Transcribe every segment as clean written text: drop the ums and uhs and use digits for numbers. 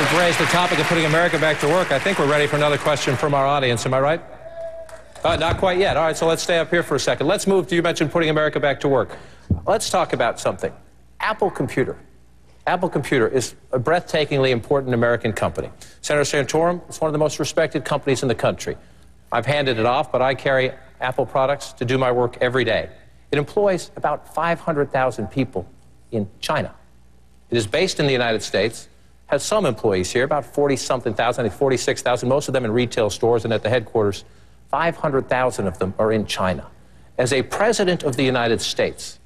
We've raised the topic of putting America back to work. I think we're ready for another question from our audience. Am I right? Not quite yet. All right, so let's stay up here for a second. Let's move to, you mentioned putting America back to work. Let's talk about something. Apple Computer. Apple Computer is a breathtakingly important American company. Senator Santorum, it's one of the most respected companies in the country. I've handed it off, but I carry Apple products to do my work every day. It employs about 500,000 people in China. It is based in the United States, has some employees here, about 40-something thousand, I think 46,000, most of them in retail stores and at the headquarters. 500,000 of them are in China. As a president of the United States,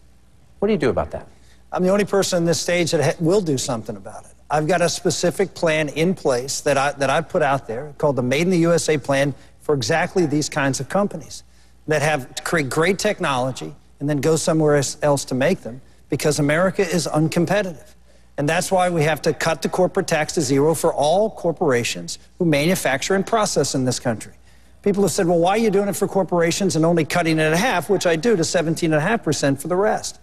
what do you do about that? I'm the only person on this stage that will do something about it. I've got a specific plan in place that I've put out there called the Made in the USA plan for exactly these kinds of companies that have to create great technology and then go somewhere else to make them, because America is uncompetitive. And that's why we have to cut the corporate tax to zero for all corporations who manufacture and process in this country. People have said, well, why are you doing it for corporations and only cutting it in half, which I do, to 17.5% for the rest?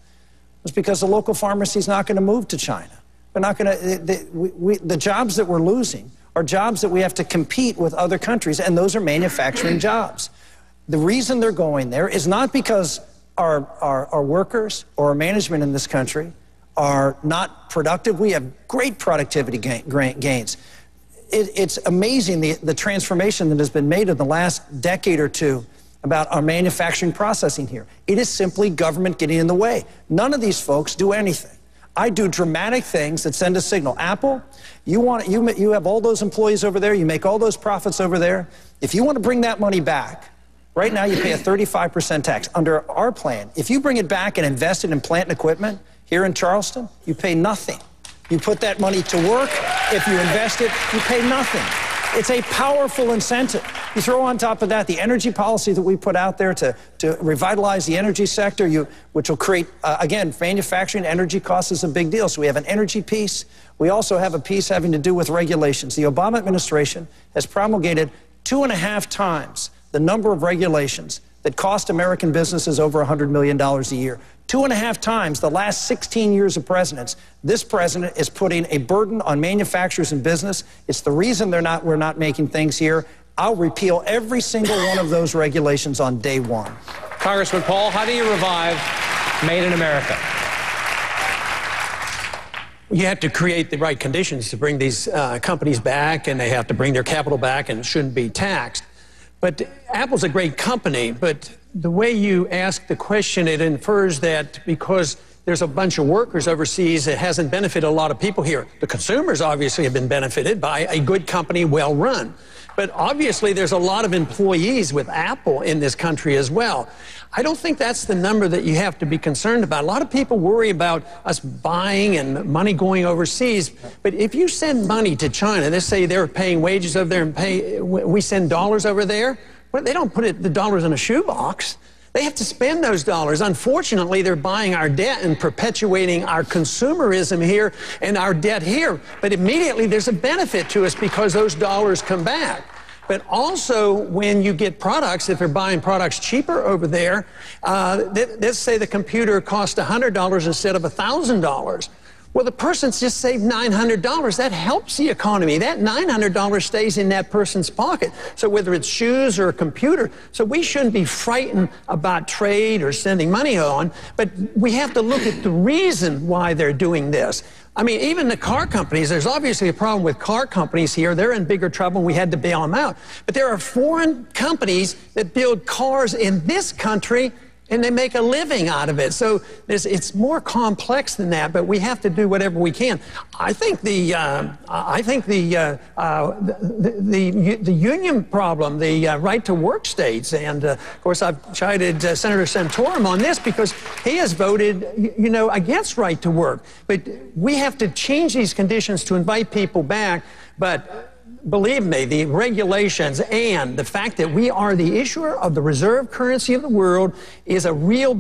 It's because the local pharmacy is not going to move to China. We're not going to, the jobs that we're losing are jobs that we have to compete with other countries, and those are manufacturing jobs. The reason they're going there is not because our workers or our management in this country are not productive. We have great productivity gains. It's amazing the transformation that has been made in the last decade or two about our manufacturing processing here. It is simply government getting in the way. None of these folks do anything. I do dramatic things that send a signal. Apple, you have all those employees over there, you make all those profits over there. If you want to bring that money back, right now you pay a 35% tax. Under our plan, if you bring it back and invest it in plant and equipment here in Charleston, you pay nothing. You put that money to work. If you invest it, you pay nothing. It's a powerful incentive. You throw on top of that the energy policy that we put out there to revitalize the energy sector, which will create, again, manufacturing energy costs is a big deal. So we have an energy piece. We also have a piece having to do with regulations. The Obama administration has promulgated 2.5 times the number of regulations that cost American businesses over $100 million a year. 2.5 times the last 16 years of presidents. This president is putting a burden on manufacturers and business. It's the reason we're not making things here. I'll repeal every single one of those regulations on day one. Congressman Paul, how do you revive Made in America? You have to create the right conditions to bring these companies back, and they have to bring their capital back and shouldn't be taxed. But Apple's a great company, but the way you ask the question, it infers that because there's a bunch of workers overseas, it hasn't benefited a lot of people here. The consumers obviously have been benefited by a good company, well run. But obviously there's a lot of employees with Apple in this country as well. I don't think that's the number that you have to be concerned about. A lot of people worry about us buying and money going overseas. But if you send money to China, let's say they're paying wages over there and we send dollars over there, well, they don't put the dollars in a shoebox. They have to spend those dollars. Unfortunately, they're buying our debt and perpetuating our consumerism here and our debt here. But immediately there's a benefit to us because those dollars come back. But also, when you get products, if they're buying products cheaper over there, let's say the computer cost $100 instead of $1,000. Well, the person's just saved $900. That helps the economy. That $900 stays in that person's pocket. So whether it's shoes or a computer, so we shouldn't be frightened about trade or sending money on, but we have to look at the reason why they're doing this. I mean, even the car companies, there's obviously a problem with car companies here. They're in bigger trouble, and we had to bail them out. But there are foreign companies that build cars in this country, and they make a living out of it. So it's more complex than that, but we have to do whatever we can. I think the union problem, the right to work states, and of course I've chided Senator Santorum on this because he has voted, you know, against right to work. But we have to change these conditions to invite people back. But believe me, the regulations and the fact that we are the issuer of the reserve currency of the world is a real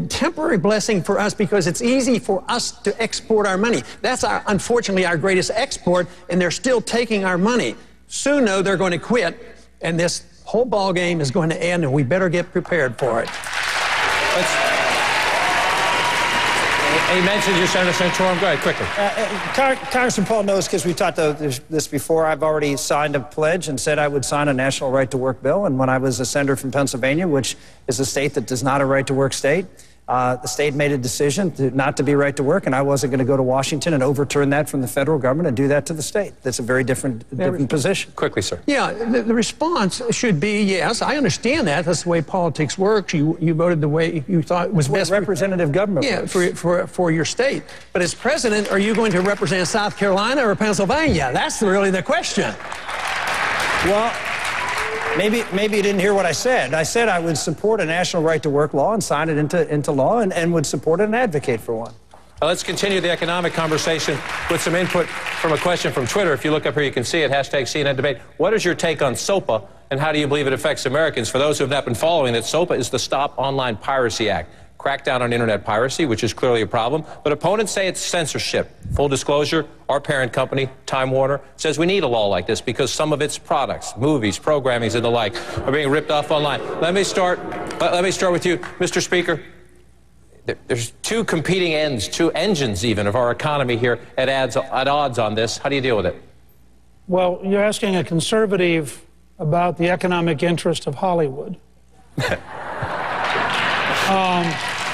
temporary blessing for us because it's easy for us to export our money. That's unfortunately our greatest export, and they're still taking our money. Soon, though, they're going to quit, and this whole ball game is going to end, and we better get prepared for it. He mentioned you, Senator Santorum. Go ahead, quickly. Congressman Paul knows, because we talked about this before, I've already signed a pledge and said I would sign a national right-to-work bill. And when I was a senator from Pennsylvania, which is a state that does not a right-to-work state, the state made a decision not to be right-to-work, and I wasn't going to go to Washington and overturn that from the federal government and do that to the state. That's a very different position. Quickly, sir. Yeah, the response should be, yes, I understand that. That's the way politics works. You voted the way you thought was best. Representative government. Yeah, for your state. But as president, are you going to represent South Carolina or Pennsylvania? That's really the question. Well, maybe you didn't hear what I said. I said I would support a national right-to-work law and sign it into law and would support it and advocate for one. Now let's continue the economic conversation with some input from a question from Twitter. If you look up here, you can see it, hashtag CNN debate. What is your take on SOPA, and how do you believe it affects Americans? For those who have not been following it, SOPA is the Stop Online Piracy Act. Crackdown on internet piracy, which is clearly a problem, but opponents say it's censorship. Full disclosure, our parent company, Time Warner, says we need a law like this because some of its products, movies, programming, and the like, are being ripped off online. Let me start with you, Mr. Speaker. There's two competing ends, two engines even, of our economy here at odds on this. How do you deal with it? Well, you're asking a conservative about the economic interest of Hollywood.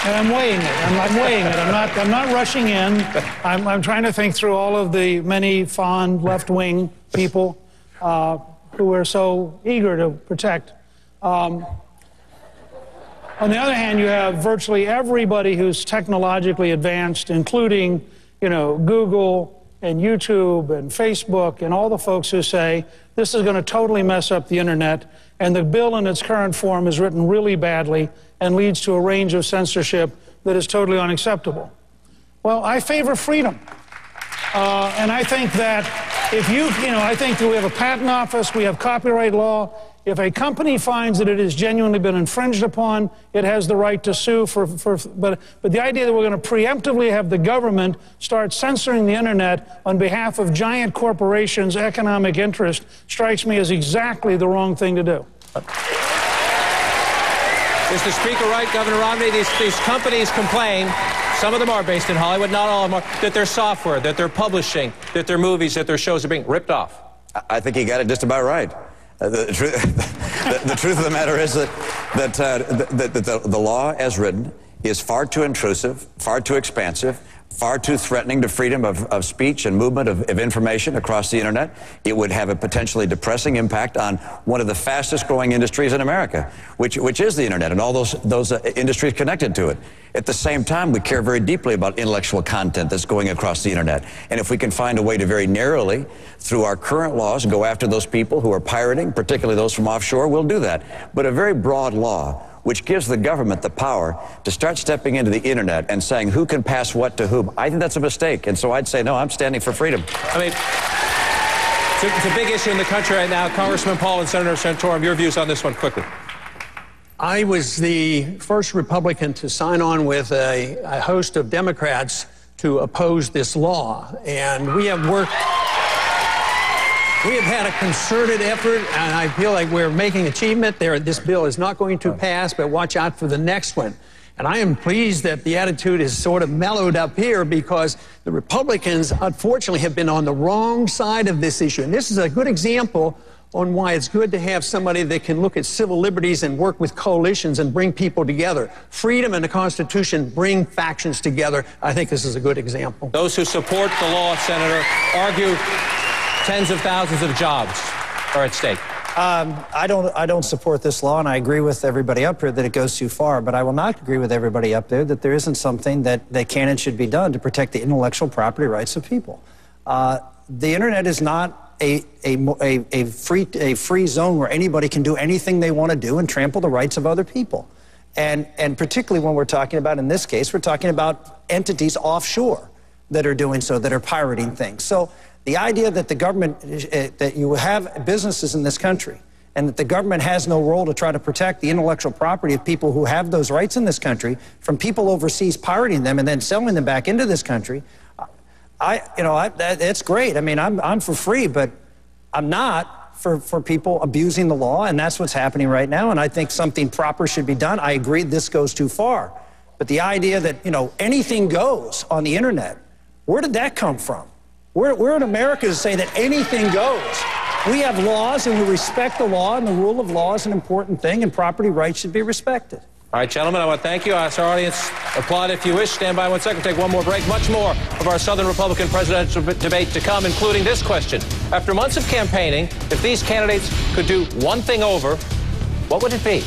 And I'm weighing it. I'm weighing it. I'm not rushing in. I'm trying to think through all of the many fond left-wing people who are so eager to protect. On the other hand, you have virtually everybody who's technologically advanced, including, Google and YouTube and Facebook and all the folks who say this is going to totally mess up the internet, and the bill in its current form is written really badly and leads to a range of censorship that is totally unacceptable. Well, I favor freedom. And I think that I think that we have a patent office, we have copyright law. If a company finds that it has genuinely been infringed upon, it has the right to sue but the idea that we're going to preemptively have the government start censoring the internet on behalf of giant corporations' economic interest strikes me as exactly the wrong thing to do. Is the Speaker right, Governor Romney? These companies complain, some of them are based in Hollywood, not all of them are, that their software, that their publishing, that their movies, that their shows are being ripped off. I think he got it just about right. The truth of the matter is that the law as written is far too intrusive, far too expansive, far too threatening to freedom of speech and movement of information across the internet. It would have a potentially depressing impact on one of the fastest growing industries in America, which is the internet and all those industries connected to it. At the same time, we care very deeply about intellectual content that's going across the internet. And if we can find a way to very narrowly, through our current laws, go after those people who are pirating, particularly those from offshore, we'll do that. But a very broad law which gives the government the power to start stepping into the internet and saying who can pass what to whom, I think that's a mistake. And so I'd say, no, I'm standing for freedom. I mean, it's a big issue in the country right now. Congressman Paul and Senator Santorum, your views on this one quickly. I was the first Republican to sign on with a host of Democrats to oppose this law. And we have had a concerted effort, and I feel like we're making achievement there. This bill is not going to pass, but watch out for the next one. And I am pleased that the attitude is sort of mellowed up here because the Republicans, unfortunately, have been on the wrong side of this issue. And this is a good example on why it's good to have somebody that can look at civil liberties and work with coalitions and bring people together. Freedom and the Constitution bring factions together. I think this is a good example. Those who support the law, Senator, argue tens of thousands of jobs are at stake. I don't support this law, and I agree with everybody up here that it goes too far, but I will not agree with everybody up there that there isn't something that can and should be done to protect the intellectual property rights of people. The internet is not a free zone where anybody can do anything they want to do and trample the rights of other people. And particularly when we're talking about, in this case, we're talking about entities offshore that are doing so, that are pirating things. So the idea that the government, that you have businesses in this country and that the government has no role to try to protect the intellectual property of people who have those rights in this country from people overseas pirating them and then selling them back into this country, it's great. I mean, I'm for free, but I'm not for people abusing the law, and that's what's happening right now, and I think something proper should be done. I agree this goes too far. But the idea that, anything goes on the internet, where did that come from? We're in America to say that anything goes. We have laws, and we respect the law, and the rule of law is an important thing, and property rights should be respected. All right, gentlemen, I want to thank you. I ask our audience, applaud if you wish. Stand by 1 second, take one more break. Much more of our Southern Republican presidential debate to come, including this question. After months of campaigning, if these candidates could do one thing over, what would it be?